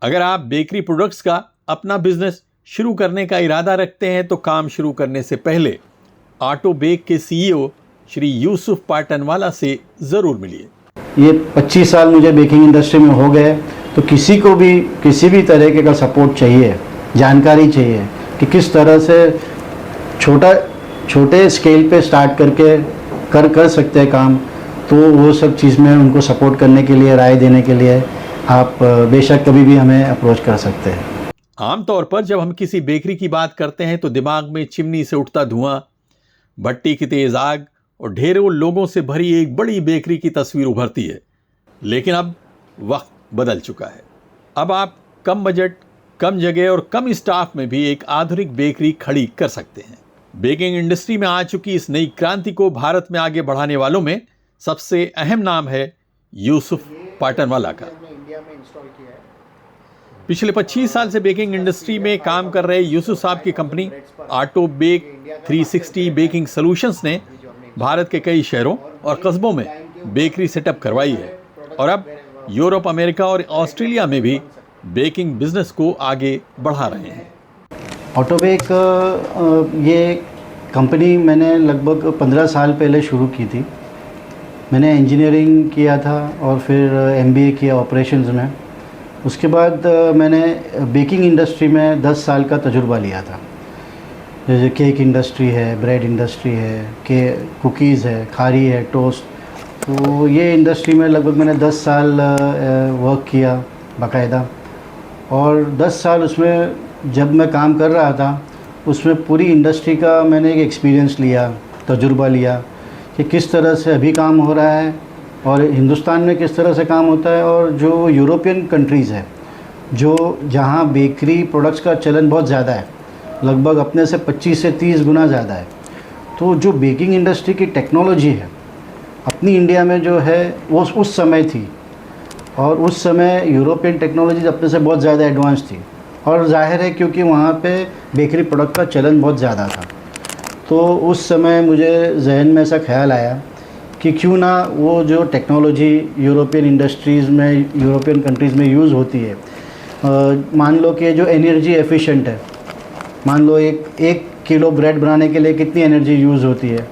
अगर आप bakery products का अपना बिजनेस शुरू करने का इरादा रखते हैं तो काम शुरू करने से पहले ऑटोबेक के सीईओ श्री यूसुफ पाटनवाला से ज़रूर मिलिए। ये 25 साल मुझे बेकिंग इंडस्ट्री में हो गए, तो किसी को भी किसी भी तरीके का सपोर्ट चाहिए, जानकारी चाहिए कि किस तरह से छोटे स्केल पे स्टार्ट करके कर सकते हैं काम, तो वो सब चीज़ में उनको सपोर्ट करने के लिए, राय देने के लिए आप बेशक कभी भी हमें अप्रोच कर सकते हैं। आमतौर पर जब हम किसी बेकरी की बात करते हैं तो दिमाग में चिमनी से उठता धुआं, भट्टी की तेज आग और ढेरों लोगों से भरी एक बड़ी बेकरी की तस्वीर उभरती है। लेकिन अब वक्त बदल चुका है। अब आप कम बजट, कम जगह और कम स्टाफ में भी एक आधुनिक बेकरी खड़ी कर सकते हैं। बेकिंग इंडस्ट्री में आ चुकी इस नई क्रांति को भारत में आगे बढ़ाने वालों में सबसे अहम नाम है यूसुफ पाटनवाला का। पिछले 25 साल से बेकिंग इंडस्ट्री में काम कर रहे यूसुफ साहब की कंपनी ऑटोबेक 360 बेकिंग सॉल्यूशंस ने भारत के कई शहरों और कस्बों में बेकरी सेटअप करवाई है और अब यूरोप, अमेरिका और ऑस्ट्रेलिया में भी बेकिंग बिजनेस को आगे बढ़ा रहे हैं। ऑटोबेक ये कंपनी मैंने लगभग 15 साल पहले शुरू की थी। मैंने इंजीनियरिंग किया था और फिर एमबीए किया ऑपरेशंस में। उसके बाद मैंने बेकिंग इंडस्ट्री में 10 साल का तजुर्बा लिया था। जैसे केक इंडस्ट्री है, ब्रेड इंडस्ट्री है, कुकीज़ है, खारी है, टोस्ट, तो ये इंडस्ट्री में लगभग मैंने 10 साल वर्क किया बाकायदा। और 10 साल उसमें जब मैं काम कर रहा था, उसमें पूरी इंडस्ट्री का मैंने एक एक्सपीरियंस लिया, तजुर्बा लिया कि किस तरह से अभी काम हो रहा है और हिंदुस्तान में किस तरह से काम होता है, और जो यूरोपियन कंट्रीज़ है जहाँ बेकरी प्रोडक्ट्स का चलन बहुत ज़्यादा है, लगभग अपने से 25 से 30 गुना ज़्यादा है। तो जो बेकिंग इंडस्ट्री की टेक्नोलॉजी है अपनी इंडिया में जो है वो उस समय थी, और उस समय यूरोपियन टेक्नोलॉजी अपने से बहुत ज़्यादा एडवांस थी, और जाहिर है क्योंकि वहाँ पे बेकरी प्रोडक्ट का चलन बहुत ज़्यादा था। तो उस समय मुझे जहन में ऐसा ख्याल आया कि क्यों ना वो जो टेक्नोलॉजी यूरोपियन इंडस्ट्रीज़ में, यूरोपियन कंट्रीज़ में यूज़ होती है, मान लो कि जो एनर्जी एफिशिएंट है, मान लो एक किलो ब्रेड बनाने के लिए कितनी एनर्जी यूज़ होती है,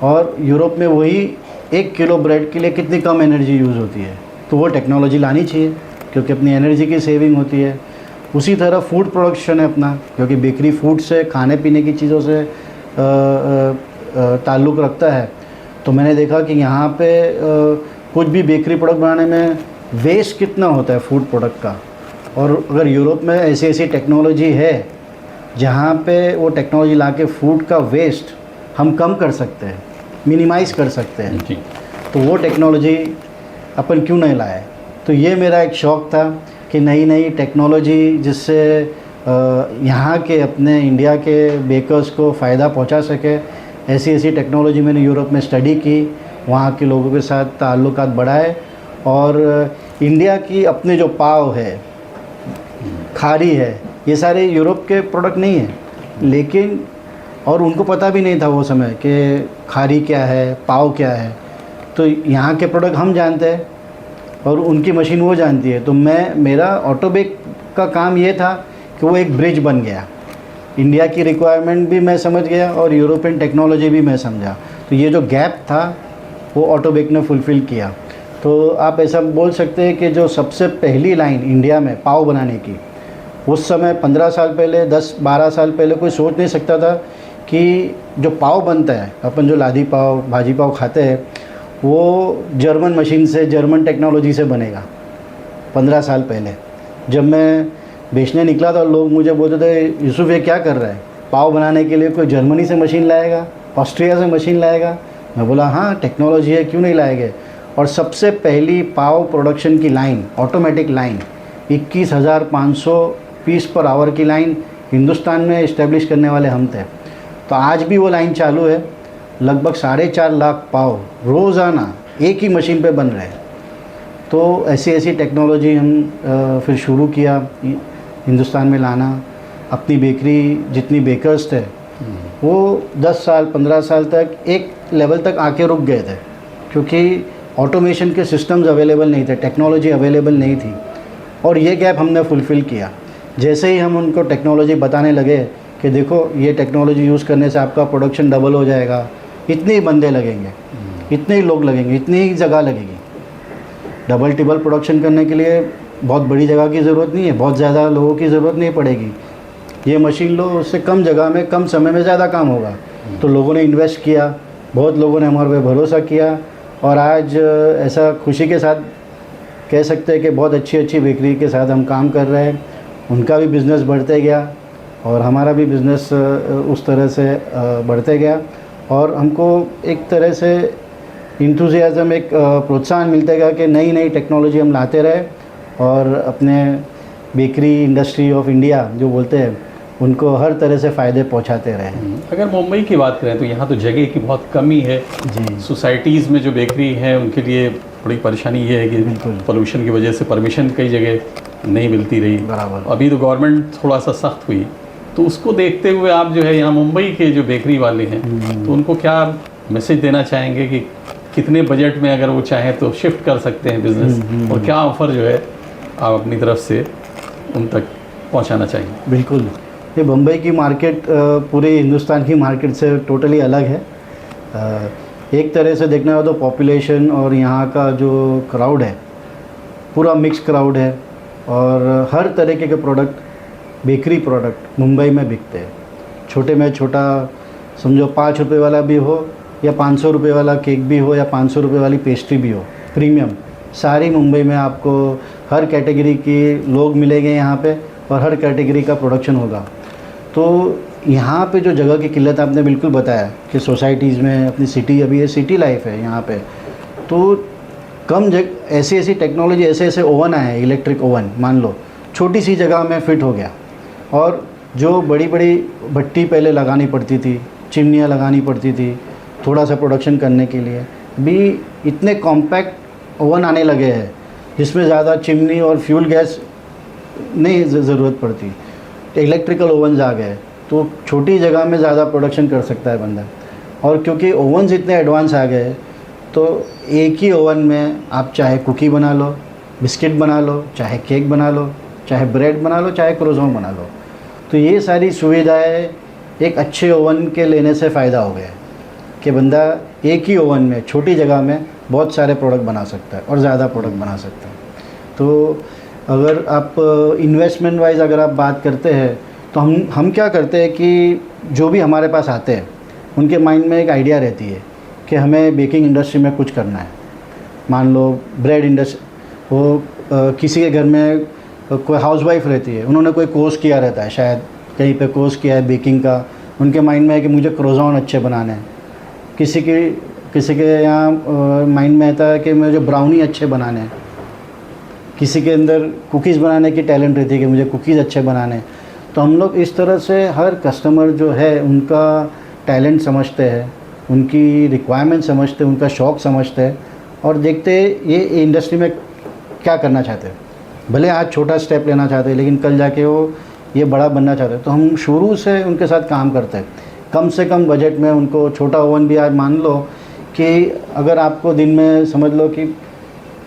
और यूरोप में वही 1 किलो ब्रेड के लिए कितनी कम एनर्जी यूज़ होती है। तो वो टेक्नोलॉजी लानी चाहिए क्योंकि अपनी एनर्जी की सेविंग होती है। उसी तरह फूड प्रोडक्शन है अपना, क्योंकि बेकरी फूड से, खाने पीने की चीज़ों से ताल्लुक़ रखता है। तो मैंने देखा कि यहाँ पे कुछ भी बेकरी प्रोडक्ट बनाने में वेस्ट कितना होता है फूड प्रोडक्ट का, और अगर यूरोप में ऐसी टेक्नोलॉजी है जहाँ पे वो टेक्नोलॉजी लाके फूड का वेस्ट हम कम कर सकते हैं, मिनिमाइज़ कर सकते हैं, तो वो टेक्नोलॉजी अपन क्यों नहीं लाए। तो ये मेरा एक शौक़ था कि नई टेक्नोलॉजी जिससे यहाँ के अपने इंडिया के बेकर्स को फ़ायदा पहुँचा सके, ऐसी टेक्नोलॉजी मैंने यूरोप में स्टडी की, वहाँ के लोगों के साथ ताल्लुकात बढ़ाए, और इंडिया की अपने जो पाव है, खारी है, ये सारे यूरोप के प्रोडक्ट नहीं हैं, लेकिन और उनको पता भी नहीं था वो समय कि खारी क्या है, पाव क्या है। तो यहाँ के प्रोडक्ट हम जानते हैं और उनकी मशीन वो जानती है। तो मेरा ऑटोबेक का काम ये था कि वो एक ब्रिज बन गया। इंडिया की रिक्वायरमेंट भी मैं समझ गया और यूरोपियन टेक्नोलॉजी भी मैं समझा। तो ये जो गैप था वो ऑटोबेक ने फुलफ़िल किया। तो आप ऐसा बोल सकते हैं कि जो सबसे पहली लाइन इंडिया में पाव बनाने की, उस समय 15 साल पहले, 10-12 साल पहले कोई सोच नहीं सकता था कि जो पाव बनता है, अपन जो लादी पाव, भाजी पाव खाते हैं, वो जर्मन मशीन से, जर्मन टेक्नोलॉजी से बनेगा। 15 साल पहले जब मैं बेचने निकला था, लोग मुझे बोलते थे, यूसुफ ये क्या कर रहा है, पाव बनाने के लिए कोई जर्मनी से मशीन लाएगा, ऑस्ट्रिया से मशीन लाएगा। मैं बोला हाँ, टेक्नोलॉजी है, क्यों नहीं लाएंगे। और सबसे पहली पाव प्रोडक्शन की line, automatic line, 21,500 piece per hour की लाइन हिंदुस्तान में इस्टेब्लिश करने वाले हम थे। तो आज भी वो लाइन चालू है। लगभग 4.5 लाख पाव रोज़ाना एक ही मशीन पे बन रहे हैं। तो ऐसी टेक्नोलॉजी हम फिर शुरू किया हिंदुस्तान में लाना। अपनी बेकरी, जितनी बेकर्स थे वो 10 साल 15 साल तक एक लेवल तक आके रुक गए थे, क्योंकि ऑटोमेशन के सिस्टम्स अवेलेबल नहीं थे, टेक्नोलॉजी अवेलेबल नहीं थी। और ये गैप हमने फुलफ़िल किया। जैसे ही हम उनको टेक्नोलॉजी बताने लगे कि देखो ये टेक्नोलॉजी यूज़ करने से आपका प्रोडक्शन डबल हो जाएगा, इतने ही बंदे लगेंगे, इतने ही लोग लगेंगे, इतनी ही जगह लगेगी। डबल टिबल प्रोडक्शन करने के लिए बहुत बड़ी जगह की ज़रूरत नहीं है, बहुत ज़्यादा लोगों की ज़रूरत नहीं पड़ेगी। ये मशीन लो, उससे कम जगह में कम समय में ज़्यादा काम होगा। तो लोगों ने इन्वेस्ट किया, बहुत लोगों ने हमारे पे भरोसा किया और आज ऐसा खुशी के साथ कह सकते हैं कि बहुत अच्छी बेकरी के साथ हम काम कर रहे हैं। उनका भी बिज़नेस बढ़ते गया और हमारा भी बिज़नेस उस तरह से बढ़ते गया और हमको एक तरह से इंथुजियाज़म, एक प्रोत्साहन मिलता गया कि नई नई टेक्नोलॉजी हम लाते रहे और अपने बेकरी इंडस्ट्री ऑफ इंडिया जो बोलते हैं उनको हर तरह से फ़ायदे पहुंचाते रहे। अगर मुंबई की बात करें तो यहाँ तो जगह की बहुत कमी है जी। सोसाइटीज़ में जो बेकरी है उनके लिए बड़ी परेशानी ये है कि पोल्यूशन की वजह से परमिशन कई जगह नहीं मिलती रही। बराबर। अभी तो गवर्नमेंट थोड़ा सा सख्त हुई, तो उसको देखते हुए आप जो है यहाँ मुंबई के जो बेकरी वाले हैं तो उनको क्या मैसेज देना चाहेंगे कि कितने बजट में अगर वो चाहें तो शिफ्ट कर सकते हैं बिज़नेस, और क्या ऑफ़र जो है आप अपनी तरफ से उन तक पहुँचाना चाहेंगे? बिल्कुल, ये बम्बई की मार्केट पूरे हिंदुस्तान की मार्केट से टोटली अलग है। एक तरह से देखना हो तो पॉपुलेशन और यहाँ का जो क्राउड है पूरा मिक्स क्राउड है और हर तरीके के प्रोडक्ट, बेकरी प्रोडक्ट मुंबई में बिकते हैं। छोटे में छोटा समझो 5 रुपये वाला भी हो या 500 रुपये वाला केक भी हो या 500 रुपये वाली पेस्ट्री भी हो, प्रीमियम सारी मुंबई में आपको हर कैटेगरी के लोग मिलेंगे यहाँ पे और हर कैटेगरी का प्रोडक्शन होगा। तो यहाँ पे जो जगह की किल्लत आपने बिल्कुल बताया कि सोसाइटीज़ में अपनी सिटी, अभी ये सिटी लाइफ है यहाँ पे, तो कम ऐसी टेक्नोलॉजी, ऐसे ओवन आए हैं, इलेक्ट्रिक ओवन मान लो छोटी सी जगह में फ़िट हो गया। और जो बड़ी बड़ी भट्टी पहले लगानी पड़ती थी, चिमनियाँ लगानी पड़ती थी थोड़ा सा प्रोडक्शन करने के लिए, भी इतने कॉम्पैक्ट ओवन आने लगे हैं जिसमें ज़्यादा चिमनी और फ्यूल गैस नहीं ज़रूरत पड़ती। इलेक्ट्रिकल ओवन्स आ गए तो छोटी जगह में ज़्यादा प्रोडक्शन कर सकता है बंदा। और क्योंकि ओवन्स इतने एडवांस आ गए तो एक ही ओवन में आप चाहे कुकी बना लो, बिस्किट बना लो, चाहे केक बना लो, चाहे ब्रेड बना लो, चाहे क्रोज़ोन बना लो। तो ये सारी सुविधाएं एक अच्छे ओवन के लेने से फ़ायदा हो गया कि बंदा एक ही ओवन में छोटी जगह में बहुत सारे प्रोडक्ट बना सकता है और ज़्यादा प्रोडक्ट बना सकता है। तो अगर आप इन्वेस्टमेंट वाइज अगर आप बात करते हैं तो हम क्या करते हैं कि जो भी हमारे पास आते हैं उनके माइंड में एक आइडिया रहती है कि हमें बेकिंग इंडस्ट्री में कुछ करना है। मान लो ब्रेड इंडस्ट्री, वो किसी के घर में कोई हाउसवाइफ रहती है, उन्होंने कोई कोर्स किया रहता है, शायद कहीं पे कोर्स किया है बेकिंग का, उनके माइंड में है कि मुझे क्रोज़ोन अच्छे बनाने हैं। किसी के यहाँ माइंड में आता है कि मुझे ब्राउनी अच्छे बनाने हैं। किसी के अंदर कुकीज़ बनाने की टैलेंट रहती है कि मुझे कुकीज़ अच्छे बनाने हैं। तो हम लोग इस तरह से हर कस्टमर जो है उनका टैलेंट समझते हैं, उनकी रिक्वायरमेंट समझते हैं, उनका शौक़ समझते हैं और देखते ये इंडस्ट्री में क्या करना चाहते हैं। भले आज छोटा स्टेप लेना चाहते हैं लेकिन कल जाके वो ये बड़ा बनना चाहते हैं। तो हम शुरू से उनके साथ काम करते हैं। कम से कम बजट में उनको छोटा ओवन भी, आज मान लो कि अगर आपको दिन में समझ लो कि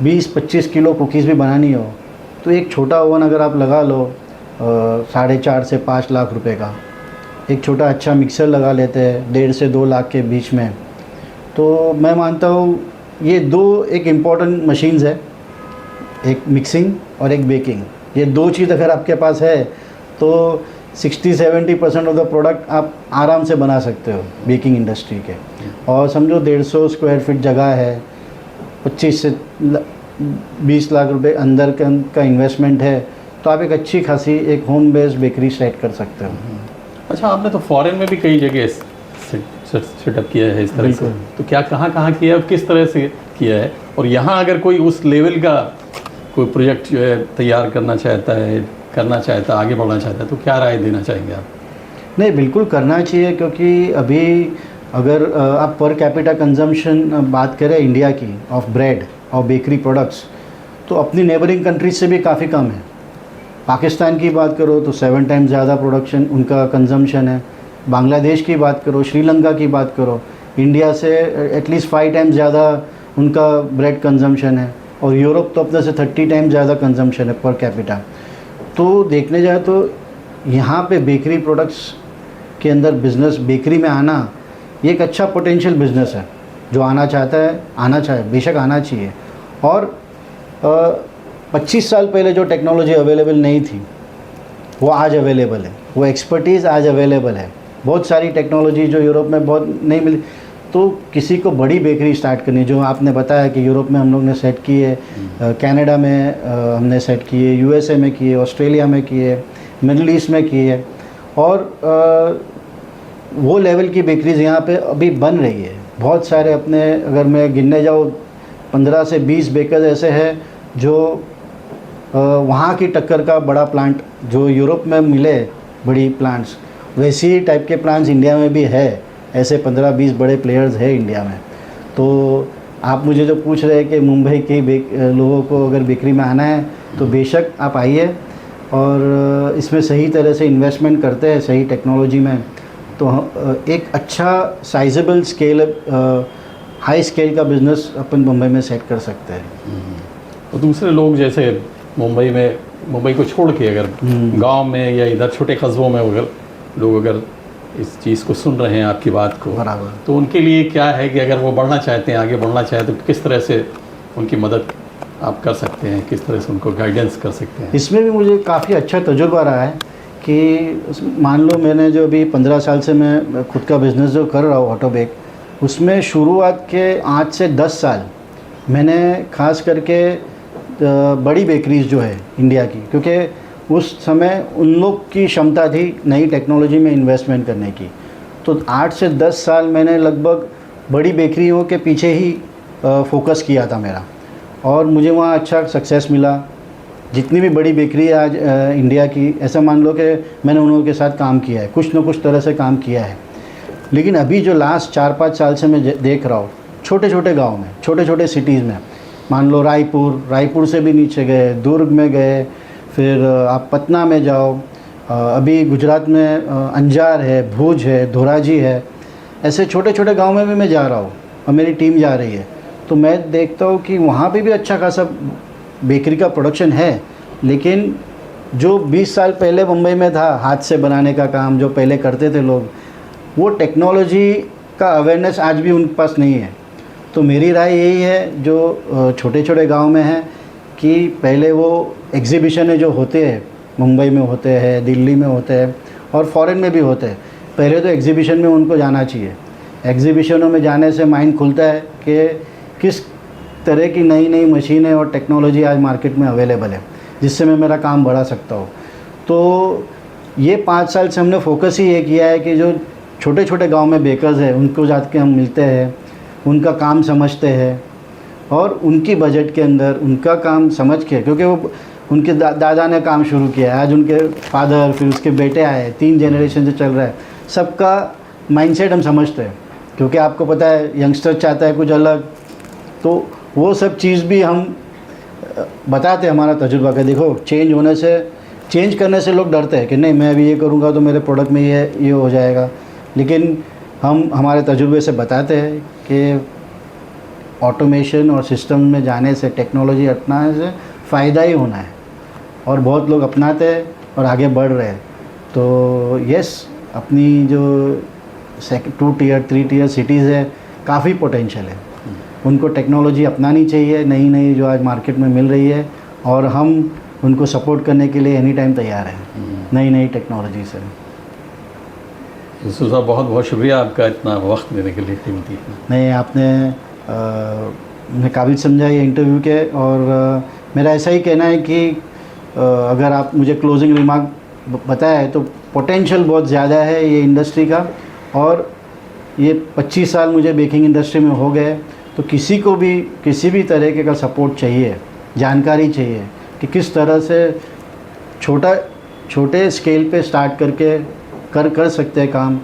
20-25 किलो कुकीज़ भी बनानी हो तो एक छोटा ओवन अगर आप लगा लो 4.5 से 5 लाख रुपए का, एक छोटा अच्छा मिक्सर लगा लेते हैं 1.5 से 2 लाख के बीच में। तो मैं मानता हूँ ये दो एक इम्पॉर्टेंट मशीन्स है, एक मिक्सिंग और एक बेकिंग। ये दो चीज़ अगर आपके पास है तो 60-70% ऑफ द प्रोडक्ट आप आराम से बना सकते हो बेकिंग इंडस्ट्री के। और समझो 150 स्क्वायर फीट जगह है, 25 से 20 लाख रुपए अंदर का इन्वेस्टमेंट है, तो आप एक अच्छी खासी एक होम बेस्ड बेकरी सेट कर सकते हो। अच्छा, आपने तो फॉरेन में भी कई जगह सेटअप किया है इस तरह से, तो क्या कहाँ किया है, किस तरह से किया है, और यहाँ अगर कोई उस लेवल का कोई प्रोजेक्ट जो है तैयार करना चाहता है, आगे बढ़ना चाहता है, तो क्या राय देना चाहेंगे आप? नहीं, बिल्कुल करना चाहिए, क्योंकि अभी अगर आप पर कैपिटा कंजम्पशन बात करें इंडिया की ऑफ ब्रेड और बेकरी प्रोडक्ट्स, तो अपनी नेबरिंग कंट्रीज से भी काफ़ी कम है। पाकिस्तान की बात करो तो 7 टाइम्स ज़्यादा प्रोडक्शन उनका कंजम्पशन है। बांग्लादेश की बात करो, श्रीलंका की बात करो, इंडिया से एटलीस्ट 5 टाइम्स ज़्यादा उनका ब्रेड कंजम्पशन है। और यूरोप तो अपने से 30 टाइम ज़्यादा कंजम्पशन है पर कैपिटा। तो देखने जाए तो यहाँ पे बेकरी प्रोडक्ट्स के अंदर बिज़नेस, बेकरी में आना ये एक अच्छा पोटेंशियल बिज़नेस है। जो आना चाहता है आना चाहे, बेशक आना चाहिए। और 25 साल पहले जो टेक्नोलॉजी अवेलेबल नहीं थी वो आज अवेलेबल है, वो एक्सपर्टीज़ आज अवेलेबल है। बहुत सारी टेक्नोलॉजी जो यूरोप में बहुत नहीं मिली, तो किसी को बड़ी बेकरी स्टार्ट करनी, जो आपने बताया कि यूरोप में हम लोग ने सेट की है, कनाडा में हमने सेट की है, यूएसए में की है, ऑस्ट्रेलिया में की है, मिडिल ईस्ट में की है, और वो लेवल की बेकरीज यहाँ पे अभी बन रही है। बहुत सारे अपने, अगर मैं गिनने जाऊँ 15 से 20 बेकर्स ऐसे हैं जो वहाँ की टक्कर का बड़ा प्लांट, जो यूरोप में मिले बड़ी प्लांट्स, वैसी ही टाइप के प्लांट्स इंडिया में भी है। ऐसे 15-20 बड़े प्लेयर्स हैं इंडिया में। तो आप मुझे जो पूछ रहे हैं कि मुंबई के लोगों को अगर बेकरी में आना है तो बेशक आप आइए, और इसमें सही तरह से इन्वेस्टमेंट करते हैं सही टेक्नोलॉजी में, तो एक अच्छा साइजेबल स्केल, हाई स्केल का बिज़नेस अपन मुंबई में सेट कर सकते हैं। तो दूसरे लोग जैसे मुंबई को छोड़ के अगर गांव में या इधर छोटे कस्बों में अगर लोग अगर इस चीज़ को सुन रहे हैं आपकी बात को, बराबर, तो उनके लिए क्या है कि अगर वो बढ़ना चाहते हैं, आगे बढ़ना चाहते हैं, तो किस तरह से उनकी मदद आप कर सकते हैं, किस तरह से उनको गाइडेंस कर सकते हैं? इसमें भी मुझे काफ़ी अच्छा तजुर्बा रहा है कि मान लो मैंने जो अभी 15 साल से मैं खुद का बिज़नेस जो कर रहा हूँ ऑटो बेक, उसमें शुरुआत के 8 से 10 साल मैंने ख़ास करके बड़ी बेकरीज जो है इंडिया की, क्योंकि उस समय उन लोग की क्षमता थी नई टेक्नोलॉजी में इन्वेस्टमेंट करने की, तो 8 से 10 साल मैंने लगभग बड़ी बेकरियों के पीछे ही फोकस किया था मेरा, और मुझे वहाँ अच्छा सक्सेस मिला। जितनी भी बड़ी बेकरी है आज इंडिया की, ऐसा मान लो कि मैंने उन लोगों के साथ काम किया है, कुछ न कुछ तरह से काम किया है। लेकिन अभी जो लास्ट 4-5 साल से मैं देख रहा हूँ, छोटे छोटे गांव में, छोटे छोटे सिटीज़ में, मान लो रायपुर से भी नीचे गए, दुर्ग में गए, फिर आप पटना में जाओ, अभी गुजरात में अंजार है, भुज है, धोराजी है, ऐसे छोटे छोटे गाँव में भी मैं जा रहा हूँ और मेरी टीम जा रही है। तो मैं देखता हूँ कि वहाँ पे भी अच्छा खासा बेकरी का प्रोडक्शन है। लेकिन जो 20 साल पहले मुंबई में था हाथ से बनाने का काम जो पहले करते थे लोग, वो टेक्नोलॉजी का अवेयरनेस आज भी उनके पास नहीं है। तो मेरी राय यही है, जो छोटे छोटे गांव में है, कि पहले वो एग्जीबिशन है जो होते हैं, मुंबई में होते हैं, दिल्ली में होते हैं और फॉरेन में भी होते हैं, पहले तो एग्जीबिशन में उनको जाना चाहिए। एग्जीबिशनों में जाने से माइंड खुलता है कि किस तरह की नई नई मशीनें और टेक्नोलॉजी आज मार्केट में अवेलेबल है, जिससे मैं मेरा काम बढ़ा सकता हूँ। तो ये 5 साल से हमने फोकस ही ये किया है कि जो छोटे छोटे गांव में बेकर्स हैं उनको जाके हम मिलते हैं, उनका काम समझते हैं, और उनकी बजट के अंदर उनका काम समझ के, क्योंकि वो उनके दादा ने काम शुरू किया है, आज उनके फादर, फिर उसके बेटे आए, 3 जनरेशन से चल रहा है, सबका माइंडसेट हम समझते हैं। क्योंकि आपको पता है यंगस्टर चाहता है कुछ अलग, तो वो सब चीज़ भी हम बताते हैं हमारा तजुर्बा का। देखो चेंज करने से लोग डरते हैं कि नहीं मैं अभी ये करूँगा तो मेरे प्रोडक्ट में ये हो जाएगा, लेकिन हम हमारे तजुर्बे से बताते हैं कि ऑटोमेशन और सिस्टम में जाने से, टेक्नोलॉजी अपनाने से फ़ायदा ही होना है, और बहुत लोग अपनाते हैं और आगे बढ़ रहे हैं। तो यस, अपनी जो 2 टियर 3 टियर सिटीज़ है, काफ़ी पोटेंशियल है, उनको टेक्नोलॉजी अपनानी चाहिए, नई नई जो आज मार्केट में मिल रही है, और हम उनको सपोर्ट करने के लिए एनी टाइम तैयार हैं नई नई टेक्नोलॉजी से। यूसुफ साहब, बहुत बहुत शुक्रिया आपका इतना वक्त देने के लिए, कीमती। नहीं, आपने काबिल समझा ये इंटरव्यू के, और मेरा ऐसा ही कहना है कि अगर आप मुझे क्लोजिंग रिमार्क बताया तो पोटेंशियल बहुत ज़्यादा है ये इंडस्ट्री का, और ये 25 साल मुझे बेकिंग इंडस्ट्री में हो गए, तो किसी को भी किसी भी तरीके का सपोर्ट चाहिए, जानकारी चाहिए कि किस तरह से छोटे स्केल पे स्टार्ट करके कर सकते हैं काम,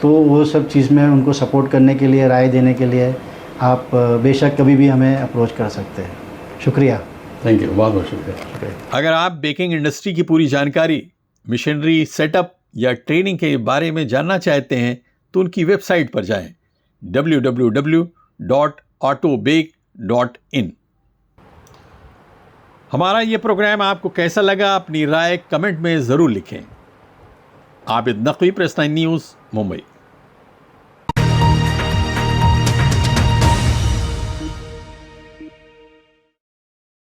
तो वो सब चीज़ में उनको सपोर्ट करने के लिए, राय देने के लिए आप बेशक कभी भी हमें अप्रोच कर सकते हैं। शुक्रिया। थैंक यू, बहुत बहुत शुक्रिया। अगर आप बेकिंग इंडस्ट्री की पूरी जानकारी, मशीनरी सेटअप या ट्रेनिंग के बारे में जानना चाहते हैं तो उनकी वेबसाइट पर जाएं www.autobake.in। हमारा ये प्रोग्राम आपको कैसा लगा, अपनी राय कमेंट में ज़रूर लिखें। Abid Naqvi, press 9 news, Mumbai.